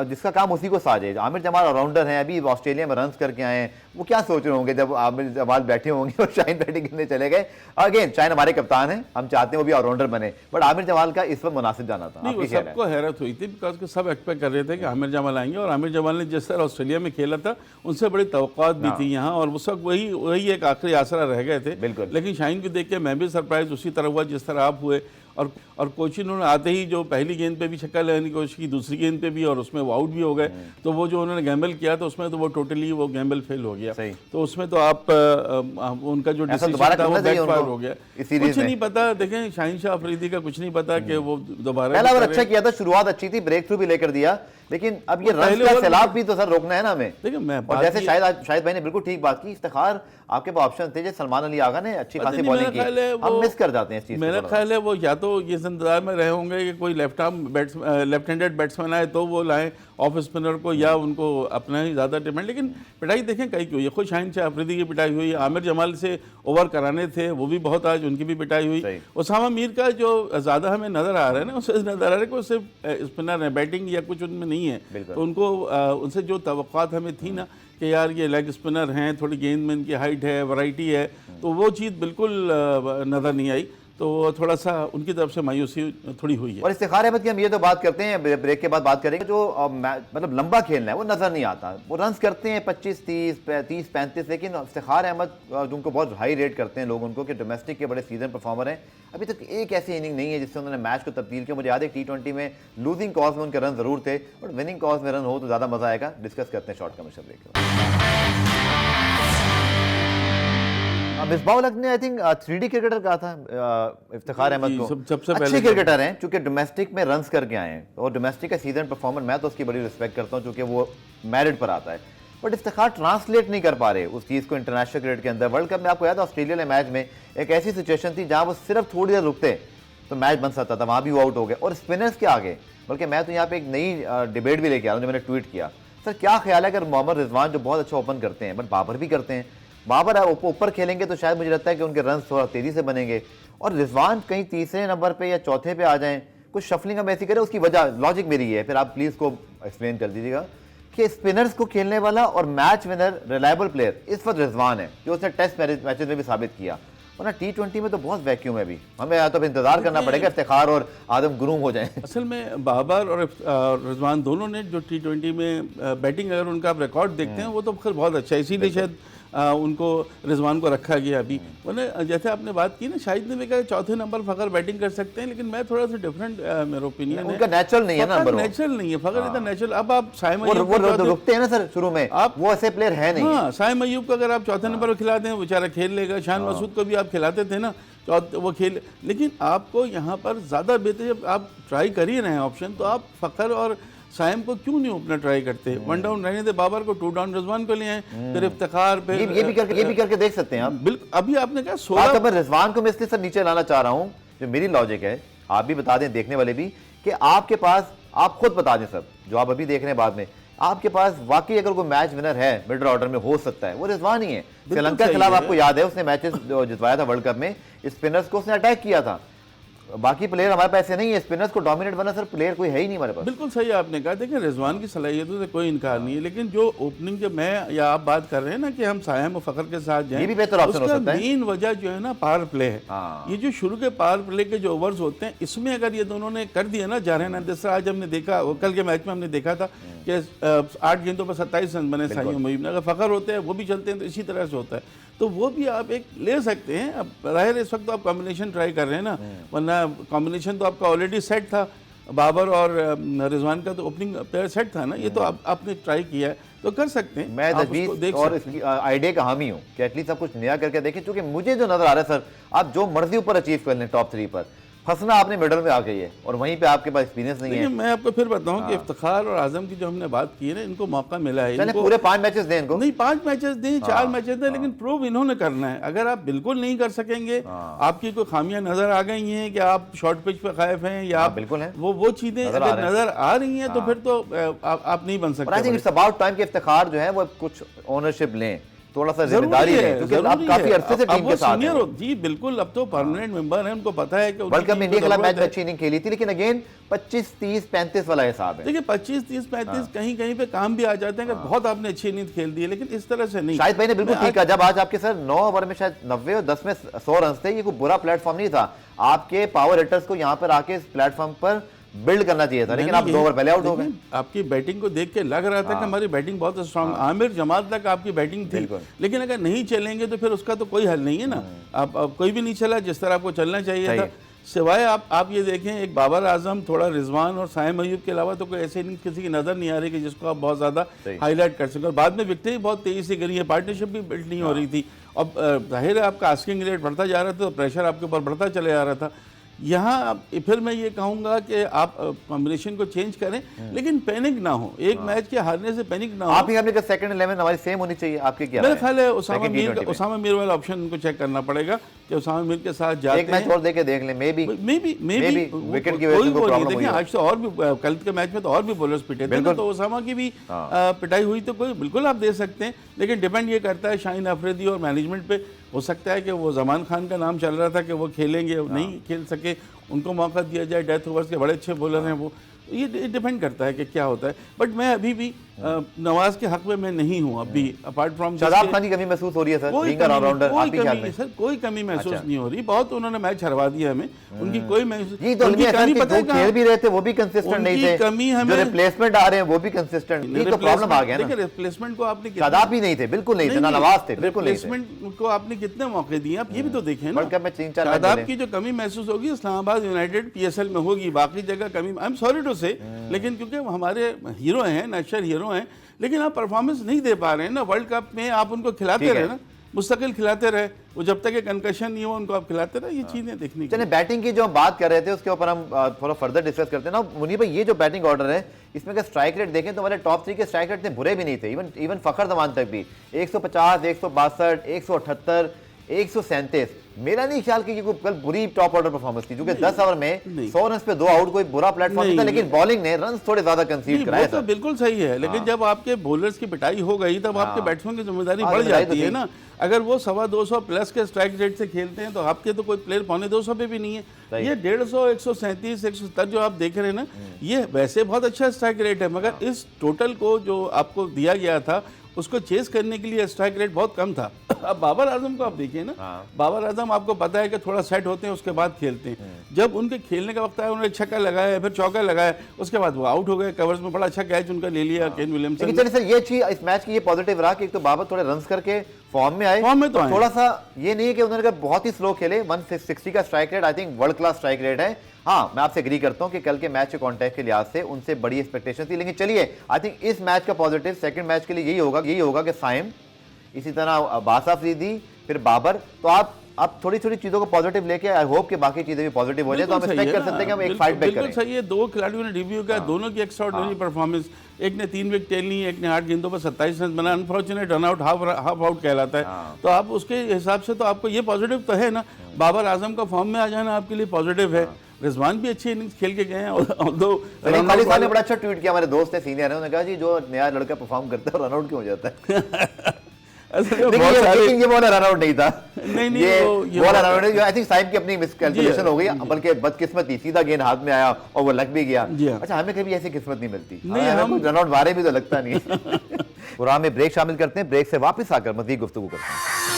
जिसका काम उसी को साजे। आमिर जमाल ऑलराउंडर हैं, अभी ऑस्ट्रेलिया में रन्स करके आए हैं, वो क्या सोच रहे होंगे जब आमिर जमाल बैठे होंगे और शाहीन बैटिंग करने चले गए। अगेन शाहीन हमारे कप्तान हैं, हम चाहते हैं वो भी ऑलराउंडर बने, बट आमिर जमाल का इस वक्त मुनासिब जाना था। नहीं, सबको हैरत हुई थी, बिकॉज के सब एक्सपेक्ट कर रहे थे कि आमिर जमाल आएंगे, और आमिर जमाल ने जिस तरह ऑस्ट्रेलिया में खेला था उनसे बड़ी तवक्कुआत भी थी यहाँ, और उस वक्त वही एक आखिरी आसरा रह गए थे। बिल्कुल। लेकिन शाहीन को देख के मैं भी सरप्राइज उसी तरह हुआ जिस तरह आप हुए, और कोच उन्होंने आते ही जो पहली गेंद पे भी छक्का लगाने की कोशिश की, दूसरी गेंद पे भी, और उसमें वो आउट भी हो गए। तो वो जो उन्होंने गैम्बल किया था उसमें तो वो टोटली वो गैम्बल फेल हो गया। तो उसमें तो आप उनका जो डिसीजन था वो बैकफायर हो गया। कुछ नहीं पता, देखें शाहीन शाह अफरीदी का कुछ नहीं पता कि वो दोबारा पहला ओवर अच्छा किया था, शुरुआत अच्छी थी, ब्रेक थ्रू भी लेकर दिया, लेकिन अब ये रन का सैलाब भी तो सर रोकना है ना हमें। देखिए मैं और जैसे शाहिद भाई ने बिल्कुल ठीक बात की, इफ्तिखार आपके पास ऑप्शन थे, जैसे सलमान अली आगा ने अच्छी खासी बॉलिंग की, हम मिस कर जाते हैं इस चीज को। मेरा ख्याल है वो या तो ये इंतजार में रहे होंगे कि कोई लेफ्ट हैंडेड बैट्समैन आए तो वो लाएं ऑफ स्पिनर को, या उनको अपना ही ज़्यादा डिमांड। लेकिन पिटाई देखें कहीं की हुई है, खुद शाहीन शाह अफरीदी की पिटाई हुई, आमिर जमाल से ओवर कराने थे वो भी बहुत, आज उनकी भी पिटाई हुई। उसामा मीर का जो ज़्यादा हमें नज़र आ रहा है ना, उससे नज़र आ रहा है कि वो सिर्फ स्पिनर है, बैटिंग या कुछ उनमें नहीं है। तो उनको उनसे जो तवक्कुआत हमें थी ना कि यार ये लेग स्पिनर हैं, थोड़ी गेंद में इनकी हाइट है, वैरायटी है, तो वो चीज़ बिल्कुल नज़र नहीं आई। तो थोड़ा सा उनकी तरफ से मायूसी थोड़ी हुई है। और इफ्तिखार अहमद की हम ये तो बात करते हैं, ब्रेक के बाद बात करेंगे, जो मतलब लंबा खेलना है वो नजर नहीं आता। वो रन्स करते हैं 25 30 35, लेकिन इफ्तिखार अहमद जिनको बहुत हाई रेट करते हैं लोग उनको कि डोमेस्टिक के बड़े सीजन परफॉर्मर हैं, अभी तक एक ऐसी इनिंग नहीं है जिससे उन्होंने मैच को तब्दील किया। मुझे याद है T20 में लूजिंग कॉज में उनके रन जरूर थे, बट विनिंग कॉज में रन हो तो ज़्यादा मजा आएगा। डिस्कस करते हैं शॉर्ट कमर्शियल ब्रेक के बाद। मिसबाउल हक ने आई थिंक 3D क्रिकेटर कहा था इफ्तिखार अहमद को। सबसे अच्छे क्रिकेटर हैं चूंकि डोमेस्टिक में रन्स करके आए हैं, और डोमेस्टिक का सीजन परफॉर्मर मैं तो उसकी बड़ी रिस्पेक्ट करता हूं चूंकि वो मेरिट पर आता है, बट इफ्तिखार ट्रांसलेट नहीं कर पा रहे उस चीज़ को इंटरनेशनल क्रिकेट के अंदर। वर्ल्ड कप में आपको याद है ऑस्ट्रेलिया के मैच में एक ऐसी सिचुएशन थी जहां वो सिर्फ थोड़ी देर रुकते तो मैच बन सकता था, वहां भी वो आउट हो गए। और स्पिनर्स के आगे, बल्कि मैं तो यहाँ पे एक नई डिबेट भी लेके आ रहा हूँ जो मैंने ट्वीट किया, सर क्या ख्याल है अगर मोहम्मद रिजवान जो बहुत अच्छा ओपन करते हैं, बट बाबर भी करते हैं, बाबर ऊपर खेलेंगे तो शायद मुझे लगता है कि उनके रन थोड़ा तेजी से बनेंगे, और रिजवान कहीं तीसरे नंबर पे या चौथे पे आ जाएं, कुछ शफलिंग हम ऐसी करें। उसकी वजह लॉजिक मेरी है, फिर आप प्लीज को एक्सप्लेन कर दीजिएगा कि स्पिनर्स को खेलने वाला और मैच विनर रिलायबल प्लेयर इस वक्त रिजवान है, जो उसने टेस्ट मैचेस में भी साबित किया, वरना T20 में तो बहुत वैक्यूम है अभी। हमें या तो इंतजार करना पड़ेगा इफ्तिखार और आदम गुरूम हो जाएं। असल में बाबर और रिजवान दोनों ने जो T20 में बैटिंग, अगर उनका आप रिकॉर्ड देखते हैं वो तो खैर बहुत अच्छा है, इसीलिए शायद उनको रिजवान को रखा गया अभी। मैंने जैसे आपने बात की ना, शाहिद ने भी कहा चौथे नंबर फखर बैटिंग कर सकते हैं, लेकिन मैं थोड़ा सा डिफरेंट मेरा ओपिनियन है। उनका नेचुरल नहीं है ना नंबर, नेचुरल नहीं है फखर, इतना नेचुरल। अब आप साइम वो रुकते हैं ना सर शुरू में, आप वो ऐसे प्लेयर है नहीं। हाँ, साइम अयूब को अगर आप चौथे नंबर पर खिलाते हैं बेचारा खेल लेगा, शान मसूद को भी आप खिलाते थे ना वो खेल, लेकिन आपको यहाँ पर ज़्यादा बेहतर, जब आप ट्राई कर ही रहे हैं ऑप्शन, तो आप फखर और साइम को क्यों नहीं ओपनर ट्राई करते? 1 डाउन रहने दे बाबर को, 2 डाउन रिजवान को ले आए, फिर इफ्तिखार पे ये भी करके देख सकते हैं आप। बिल्कुल, अभी आपने कहा 16 रिजवान को मैं इसलिए सर नीचे लाना चाह रहा हूँ, जो मेरी लॉजिक है, आप भी बता दें देखने वाले भी, कि आपके पास, आप खुद बता दें सब जो आप अभी देख रहे हैं बाद में, आपके पास वाकई अगर कोई मैच विनर है मिडिल ऑर्डर में हो सकता है वो रिजवान ही है। श्रीलंका के खिलाफ आपको याद है उसने मैचेस जितवाया था वर्ल्ड कप में, स्पिनर्स को उसने अटैक किया था। बाकी प्लेयर हमारे पास ऐसे नहीं है, स्पिनर्स को डोमिनेट बना सर प्लेयर कोई है ही नहीं हमारे पास। बिल्कुल सही आपने कहा। देखिए रिजवान की सलाहियतों से कोई इनकार नहीं है, लेकिन जो ओपनिंग के मैं या आप बात कर रहे हैं ना कि हम साइम और फखर के साथ जाएं, ये भी बेहतर ऑप्शन हो सकता है। मेन वजह जो है ना पावर प्ले है। ये जो शुरू के पावर प्ले के जो ओवर्स होते हैं, इसमें अगर ये दोनों ने कर दिया ना, जारहन अंदेसरा, आज हमने देखा, कल के मैच में हमने देखा था कि 8 गेंदों पर 27 रन बने साइम मुहीब ने। अगर फखर होते हैं वो भी चलते हैं तो इसी तरह से होता है, तो वो भी आप एक ले सकते हैं। अब जाहिर इस वक्त तो आप कॉम्बिनेशन ट्राई कर रहे हैं ना, वरना कॉम्बिनेशन तो आपका ऑलरेडी सेट था, बाबर और रिजवान का तो ओपनिंग प्लेयर सेट था ना, ये तो आपने ट्राई किया है तो कर सकते हैं। मैं तजवीज़ और इसकी आइडिया का हामी हूँ कि एटलीस्ट आप कुछ नया करके देखें, क्योंकि मुझे जो नजर आ रहा है सर, आप जो मर्जी ऊपर अचीव कर लें टॉप 3 पर, फंसना आपने मिडल में आ गई है और वहीं पे आपके पास एक्सपीरियंस नहीं है। मैं आपको फिर बताऊं कि इफ्तिखार और आजम की जो हमने बात की है ना, इनको मौका मिला है। इनको पूरे 5 मैचेस दें इनको, नहीं 5 मैचेस दें, 4 मैचेस दें, लेकिन प्रूव इन्होंने करना है। अगर आप बिल्कुल नहीं कर सकेंगे, आपकी कोई खामियां नजर आ गई हैं कि आप शॉर्ट पिच पे खाइफ हैं या आप बिल्कुल है, वो चीजें अगर नजर आ रही हैं तो फिर तो आप नहीं बन सकते। I think it's about time कि इफ्तिखार जो है वो कुछ ओनरशिप लें, थोड़ा सा जिम्मेदारी है, क्योंकि आप काफी अरसे से टीम के साथ हैं। जी बिल्कुल, अब तो परमानेंट मेंबर हैं, उनको पता है कि वर्ल्ड कप में इंडिया के खिलाफ मैच अच्छी नहीं खेली थी, लेकिन अगेन 25 30 35 वाला हिसाब है। देखिए 25 30 35 कहीं कहीं पे काम भी आ जाते हैं अगर बहुत आपने अच्छी इनिंग खेल दी है, लेकिन इस तरह से नहीं। शाहिद भाई ने बिल्कुल ठीक कहा, जब आज आपके सर 9 ओवर में शायद 90 और 10 में 100 रन थे, ये कोई बुरा प्लेटफॉर्म नहीं था। आपके पावर हिटर्स को यहाँ पर आके इस प्लेटफॉर्म पर बिल्ड करना चाहिए था, लेकिन आप 2 ओवर पहले आउट हो गए। आपकी बैटिंग को देख के लग रहा था कि हमारी बैटिंग बहुत स्ट्रांग, आमिर जमात तक आपकी बैटिंग थी, लेकिन अगर नहीं चलेंगे तो फिर उसका तो कोई हल नहीं है ना। आप कोई भी नहीं चला जिस तरह आपको चलना चाहिए था, सिवाय आप ये देखें एक बाबर आजम, थोड़ा रिजवान और साइम अयूब के अलावा तो कोई ऐसे इनिंग किसी की नजर नहीं आ रही कि जिसको आप बहुत ज्यादा हाईलाइट कर सकें। और बाद में विकेटें बहुत तेजी से गिरी है, पार्टनरशिप भी बिल्ड नहीं हो रही थी। अब जाहिर है आपका आस्किंग रेट बढ़ता जा रहा था, तो प्रेशर आपके ऊपर बढ़ता चले जा रहा था। यहाँ फिर मैं ये कहूँगा कि आप कॉम्बिनेशन को चेंज करें, लेकिन पैनिक ना हो। एक मैच के हारने से पैनिक ना हो। आप ही हमने कहा सेकंड 11 हमारी सेम होनी चाहिए, आपके क्या मेरा ख्याल है उसामा मीर वाला ऑप्शन उनको चेक करना पड़ेगा कि उसामा मीर के साथ जाते हैं। एक मैच और देके देख लें, मे बी विकेट की वजह से कोई प्रॉब्लम देखिए आज तो और भी कल के मैच में तो और भी बॉलर्स पिटे थे ना, तो उसामा की भी पिटाई हुई तो कोई बिल्कुल आप दे सकते हैं, लेकिन डिपेंड ये करता है शाहीन अफरीदी और मैनेजमेंट पे। हो सकता है कि वो जमान खान का नाम चल रहा था कि वो खेलेंगे, नहीं खेल सके, उनको मौका दिया जाए। डेथ ओवर्स के बड़े अच्छे बॉलर हैं वो, ये डिपेंड करता है कि क्या होता है। बट मैं अभी भी नवाज के हक में मैं नहीं हूँ अभी, अपार्ट फ्रॉम शादाब खान की कमी महसूस हो रही है सर, कोई बीइंग ऑलराउंडर कोई आपके ख्याल कमी में? सर कोई कमी महसूस अच्छा। नहीं हो रही, बहुत उन्होंने मैच हरवा दिया हमें, उनकी कोई महसूस ये तो उनकी अलमी कमी अहसन पता है के जो खेल भी रहे थे वो भी कंसिस्टेंट नहीं उनकी थे, कमी जो हमें रिप्लेसमेंट आ रहे हैं वो भी कंसिस्टेंट, ये तो प्रॉब्लम आ गया ना। देखिए रिप्लेसमेंट को आपने शादाब ही नहीं थे, बिल्कुल नहीं थे, ना नवाज थे, बिल्कुल नहीं थे। रिप्लेसमेंट को आपने कितने मौके दिए, आप ये भी तो देखें ना। वर्ल्ड कप में 3-4 मैच शादाब खेले। की जो कमी महसूस होगी इस्लामाबाद यूनाइटेड पीएसएल में होगी, बाकी जगह कमी, आई एम सॉरी टू से, लेकिन क्योंकि वो हमारे हीरो हैं, नेचुरल हीरो हैं, लेकिन आप परफॉर्मेंस नहीं दे पा रहे हैं ना। वर्ल्ड कप में आप उनको खिलाते रहे ना, मुस्तकिल खिलाते रहे, वो जब तक ये कंकशन नहीं हो उनको आप खिलाते रहे, ये चीजें देखनी चलिए बैटिंग की जो हम बात कर रहे थे उसके ऊपर हम थोड़ा फर्दर डिस्कस करते हैं ना। मुनीर भाई ये जो बैटिंग ऑर्डर है इसमें अगर स्ट्राइक रेट देखें तो हमारे टॉप 3 के स्ट्राइक रेट इतने बुरे भी नहीं थे, इवन फखर जमान तक भी 150, 162, 178, 137। मेरा नहीं ख्याल कि ये कोई कल बुरी टॉप ऑर्डर परफॉर्मेंस थी, क्योंकि 10 ओवर में 100 रन पे 2 आउट कोई बुरा प्लेटफॉर्म नहीं था, लेकिन बॉलिंग ने रन थोड़े ज्यादा कंसीड कराए। तो बिल्कुल सही है, लेकिन जब आपके बॉलर्स की पिटाई हो गई तब आपके बैट्समैन की जिम्मेदारी बढ़ जाती है ना। अगर वो 225 प्लस के स्ट्राइक रेट से खेलते हैं तो आपके तो कोई प्लेयर 250 पे भी नहीं है। ये 150, 137, 170 जो आप देख रहे हैं ना, ये वैसे बहुत अच्छा स्ट्राइक रेट है, मगर इस टोटल को जो आपको दिया गया था उसको चेस करने के लिए स्ट्राइक रेट बहुत कम था। अब बाबर आजम को आप देखिए ना, बाबर आजम आपको पता है कि थोड़ा सेट होते हैं उसके बाद खेलते हैं, जब उनके खेलने का वक्त आया उन्होंने छक्का लगाया, फिर चौका लगाया, उसके बाद वो आउट हो गए कवर्स में, बड़ा अच्छा कैच उनका ले लिया केन विलियमसन। लेकिन चलिए सर ये चीज इस मैच की ये पॉजिटिव रहा कि एक तो बाबर थोड़े रन्स करके फॉर्म में आए, फॉर्म में तो आए। थोड़ा सा ये नहीं है कि उन्होंने बहुत ही स्लो खेले। 160 का strike rate I think world class strike rate है। हाँ मैं आपसे एग्री करता हूं कि कल के मैच के कॉन्टेक्ट के लिहाज से उनसे बड़ी एक्सपेक्टेशन थी, लेकिन चलिए आई थिंक इस मैच का पॉजिटिव सेकंड मैच के लिए यही होगा कि साइम, इसी तरह बासा अफरीदी, फिर बाबर, तो आप थोड़ी थोड़ी चीजों को पॉजिटिव लेके आई होप कि बाकी चीजें भी पॉजिटिव हो जाए, तो हम एक्सपेक्ट कर सकते हैं कि हम एक फाइट बैक करें। बिल्कुल सही है, दो खिलाड़ियों ने डेब्यू किया, दोनों की एक्स्ट्राऑर्डिनरी परफॉर्मेंस, एक ने 3 विकेट ली, एक ने 8 गेंदों पर 27 रन बना, unfortunate run out, half out कहलाता है। तो आप उसके हिसाब से तो आपको ये पॉजिटिव तो है ना, बाबर आजम का फॉर्म में आ जाना आपके लिए पॉजिटिव है। रिजवान भी अच्छी इनिंग्स खेल के गए हैं, खालिद साहब ने बड़ा अच्छा ट्वीट किया, हमारे दोस्त है सीनियर है, उन्होंने कहा जी जो नया लड़का परफॉर्म करता है रन आउट क्यों हो जाता है। लेकिन ये बॉल रन आउट नहीं था, नहीं ये ball run out I think Saim की अपनी मिसकैलकुलेशन हो गई, बल्कि बदकिस्मती सीधा गेंद हाथ में आया और वो लग भी गया। अच्छा हमें कभी ऐसी किस्मत नहीं मिलती, रन आउट मारे भी तो लगता नहीं है। प्रोग्राम में ब्रेक शामिल करते हैं, ब्रेक से वापस आकर मज़ीद गुफ्तगू करते हैं।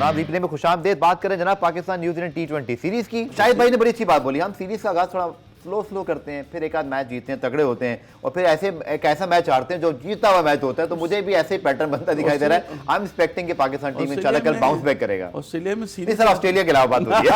जनाब रिप्ले में खुशामदीद, बात करें जनाब पाकिस्तान न्यूजीलैंड T20 सीरीज की। शाहिद भाई ने बड़ी अच्छी बात बोली, हम सीरीज का आगाज थोड़ा स्लो करते हैं, फिर एक आध मैच जीतते हैं, तगड़े होते हैं, और फिर एक ऐसा मैच हारते हैं जो जीता हुआ मैच होता है। तो मुझे भी ऐसे ही पैटर्न बनता दिखाई दे रहा है। आई एम एक्सपेक्टिंग कि पाकिस्तान टीम इंशाल्लाह कल बाउंस बैक करेगा। ऑस्ट्रेलिया में नहीं सर, ऑस्ट्रेलिया के अलावा बात हो रही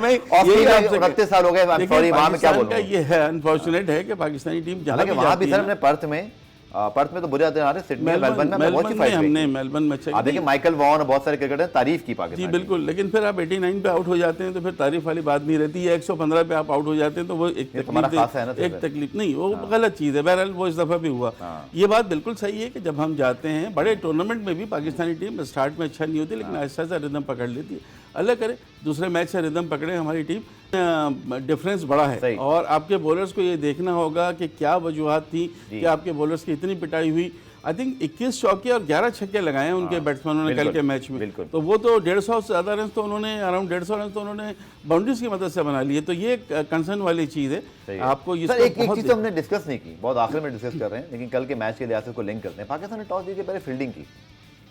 है। ऑस्ट्रेलिया 29 साल हो गए, आई एम सॉरी, वहां में क्या बोलूं। ये है अनफॉर्चुनेट है कि पाकिस्तानी टीम जहां भी वहां भी सर हमने पर्थ में तो बुरे आते आ रहे, सिडनी मेलबर्न में बहुत सी फाइट हमने मेलबर्न में अच्छा, आप देखिए माइकल वॉन और बहुत सारे क्रिकेटर तारीफ की पाकिस्तान जी बिल्कुल, लेकिन फिर आप 89 पे आउट हो जाते हैं तो फिर तारीफ वाली बात नहीं रहती है। 115 पे आप आउट हो जाते हैं तो वो एक तकलीफ नहीं, वो गलत चीज़ है। बहरहाल वो इस दफ़ा भी हुआ। ये बात बिल्कुल सही है कि जब हम जाते हैं बड़े टूर्नामेंट में भी पाकिस्तानी टीम स्टार्ट में अच्छा नहीं होती, लेकिन ऐसा रिदम पकड़ लेती है। अल्लाह करे दूसरे मैच से रिदम पकड़े हमारी टीम, डिफरेंस बड़ा है। और आपके बॉलर्स को ये देखना होगा कि क्या वजूहत थी कि आपके बॉलर्स की इतनी पिटाई हुई। आई थिंक 21 चौके और 11 छक्के लगाए हैं उनके बैट्समैनों ने कल के मैच में, तो वो तो 150 से ज़्यादा रन तो उन्होंने अराउंड 150 रन तो उन्होंने बाउंड्रीज की मदद से बना लिए। तो ये कंसर्न वाली चीज़ है। आपको ये एक चीज़ तो हमने डिस्कस नहीं की, बहुत आखिर में डिस्कस कर रहे हैं, लेकिन कल के मैच के लिहाज से लिंक करते हैं। पाकिस्तान ने टॉस जीत के पहले फील्डिंग की,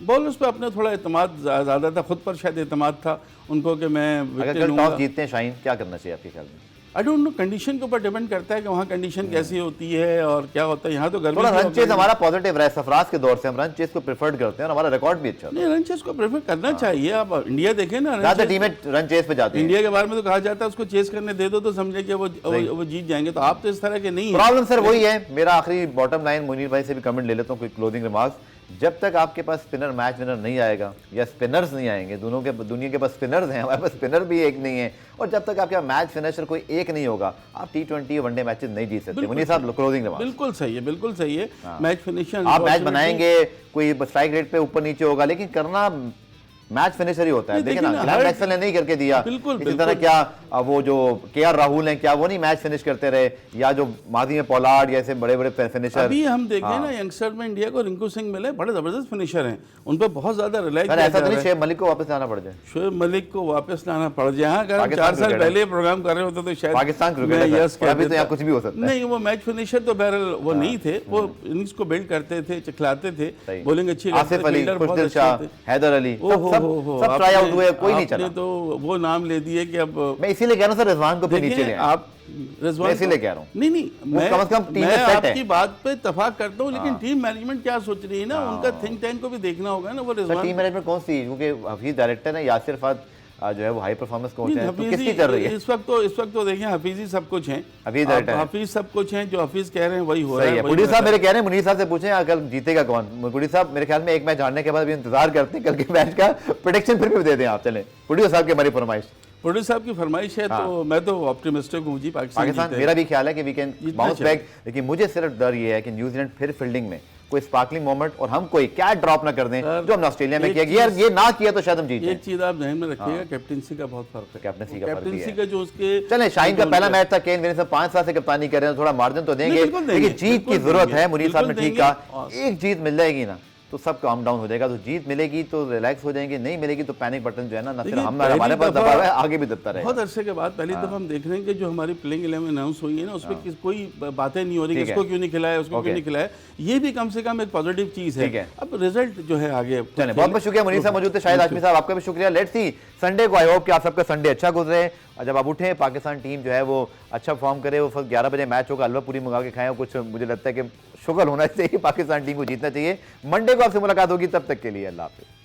बॉलर्स पे अपने थोड़ा एतमाद ज़्यादा था, खुद पर शायद एतमाद था उनको कि मैं अगर कल टॉस जीतते हैं शाहीन क्या करना चाहिए आपके ख्याल में? आई डोंट नो, कंडीशन के ऊपर डिपेंड करता है कि वहाँ कंडीशन कैसी होती है और क्या होता है। यहाँ तो गर्मी थोड़ा रन चेज हमारा पॉजिटिव रहा है, सरफराज के दौर से हम रन चेज को प्रेफर्ड करते हैं और हमारा रिकॉर्ड भी अच्छा नहीं, रन चेज को प्रेफर करना चाहिए। आप इंडिया देखें ना, ज़्यादा टीमें रन चेज पे जाती हैं। इंडिया के बारे में तो कहा जाता है उसको चेस करने दे दो तो समझे कि वो जीत जाएंगे, तो आप तो इस तरह के नहीं है। प्रॉब्लम सर वही है। मेरा आखिरी बॉटम लाइन, मुनीर भाई से भी कमेंट ले लेता हूँ, कोई क्लोजिंग रिमार्क्स। जब तक आपके पास स्पिनर मैच विनर नहीं आएगा या स्पिनर्स नहीं आएंगे, दुनिया के पास स्पिनर्स हैं, हमारे पास स्पिनर भी एक नहीं है, और जब तक आपका मैच फिनिशर कोई एक नहीं होगा आप T20 वनडे मैचेस नहीं जीत सकते। मुनीर साहब क्लोजिंग रिमार्क्स। बिल्कुल सही है, बिल्कुल सही है। मैच फिनिशर आप मैच बनाएंगे, कोई स्ट्राइक रेट पे ऊपर नीचे होगा, लेकिन करना मैच फिनिशर ही होता है। नहीं, देखिए ना, देखिए ना, ग्लैन हर- मैक्सवेल ने नहीं करके दिया। बिल्कुल, इसी बिल्कुल। तरह क्या वो जो केआर राहुल हैं, क्या वो नहीं मैच फिनिश करते रहे, या जो माजी में पोलार्ड जैसे बड़े बड़े फिनिशर। अभी हम देखें ना यंगस्टर में इंडिया को रिंकू सिंह मिले, बड़े जबरदस्त फिनिशर हैं, उन पर बहुत ज्यादा रिलाई सर किया ऐसा जा तो रहा नहीं है। शोएब मलिक को वापस लाना पड़ जाए? शोएब मलिक को वापस लाना पड़ जाए। हाँ, अगर हम पाकिस्तान 4 साल क्रिकेटर। पहले प्रोग्राम कर रहे होते तो शायद पाकिस्तान मैं क्रिकेटर यस है, और अभी कह तो यहाँ देता। कुछ भी हो सकता है। नहीं, वो मैच फिनिशर तो बहरहाल वो नहीं थे, वो इनिंग्स को बिल्ड करते थे, खिलाते थे, सही। बॉलिंग अच्छी करते आसिफ थे, अली, फील्डर बहुत खुशदिल अच्छे शाह, थे। हैदर अली, ओहो सब ट्राई आउट हुए, कोई नहीं चला। आपने तो वो नाम ले दिए कि अब मैं इसीलिए कह रहा हूँ सर, रिजवान को भी नीचे ले देखिए आए। आप रिजवान मैं इसीलिए को- कह रहा हूँ। नहीं नहीं, वो कम से कम टीम में मैं सेट है। आपकी बात पे इत्तेफाक करता हूँ, लेकिन टीम मैनेजमेंट क्या सोच रही है ना, उनका थिंक टैंक को भी देखना होगा ना। वो सर रिजवान टीम मैनेजमेंट कौन सी, क्योंकि हफीज डायरेक्टर है, यासिर फाद जो है वो हाई परफॉर्मेंस कोच है, तो हफीज किसकी ही चल रही है? इस वक्त तो देखिए हफीज ही सब कुछ हैं। हफीज डायरेक्टर है। हफीज सब कुछ हैं, जो हफीज कह रहे हैं वही हो रहा सही है। है। पुडी साहब मेरे कह रहे हैं मुनीर साहब से पूछें अगर जीतेगा कौन। पुडी साहब मेरे ख्याल में एक मैच हारने के बाद भी इंतजार करते हैं, कल के मैच का प्रेडिक्शन फिर भी दे दें आप। चलें पुडी साहब की हमारी फरमाइश। प्रोड्यूसर साहब की फरमाइश है, तो मैं तो ऑप्टिमिस्टिक हूँ जी, पाकिस्तान पाकिस्तान जीते। मेरा भी ख्याल है कि वी कैन जितना बाउंस चाहिए। बैक, लेकिन मुझे सिर्फ डर ये है कि न्यूजीलैंड फिर फील्डिंग में कोई स्पार्कलिंग मोमेंट और हम कोई क्या ड्रॉप ना कर दें सर, जो हमने ऑस्ट्रेलिया में एक किया। यार ये ना किया तो शायद हम जीत एक जाएं। चीज आप ध्यान में रखिएगा, कैप्टनसी का बहुत फर्क है। कैप्टनसी का फर्क भी कैप्टनसी है। का जो उसके चले शाहीन का पहला मैच था, केन विलियमसन 5 साल से कप्तानी कर रहे हैं, थोड़ा मार्जिन तो देंगे, बिल्कुल देंगे, लेकिन जीत की बिल्कुल जरूरत देंगे, है। मुनीर साहब ने बिल्कुल ठीक कहा, देंगे। एक जीत मिल जाएगी ना तो सब काम डाउन हो जाएगा। तो जीत मिलेगी तो रिलैक्स हो जाएंगे, नहीं मिलेगी तो पैनिक बटन जो है ना सिर्फ देखिए, हमारे पहली पास दफा- दबा हुआ है, आगे भी दबता रहेगा। बहुत अरसे के बाद पहली दफा हम देख रहे हैं कि जो हमारी प्लेइंग 11 अनाउंस हुई है ना, उसमें कोई बातें नहीं हो रही, ठीक है। किसको क्यों नहीं खिलाया, उसको ओके। क्यों नहीं खिलाया। ये भी कम से कम एक पॉजिटिव चीज ठीक है। है। अब रिजल्ट जो है आगे चलें, बहुत बहुत शुक्रिया मुनीर साहब मौजूद थे, शाहिद हाशमी साहब आपका भी शुक्रिया। लेट्स सी संडे को, आई होप कि आप सबका संडे अच्छा गुजरे, और जब आप उठें पाकिस्तान टीम जो है वो अच्छा फॉर्म करे। वो 11 बजे मैच होगा, हलवा पूरी मंगा के खाएं, कुछ मुझे लगता है कि शुगर होना चाहिए, पाकिस्तान टीम को जीतना चाहिए। मंडे को आपसे मुलाकात होगी, तब तक के लिए अल्लाह हाफिज़।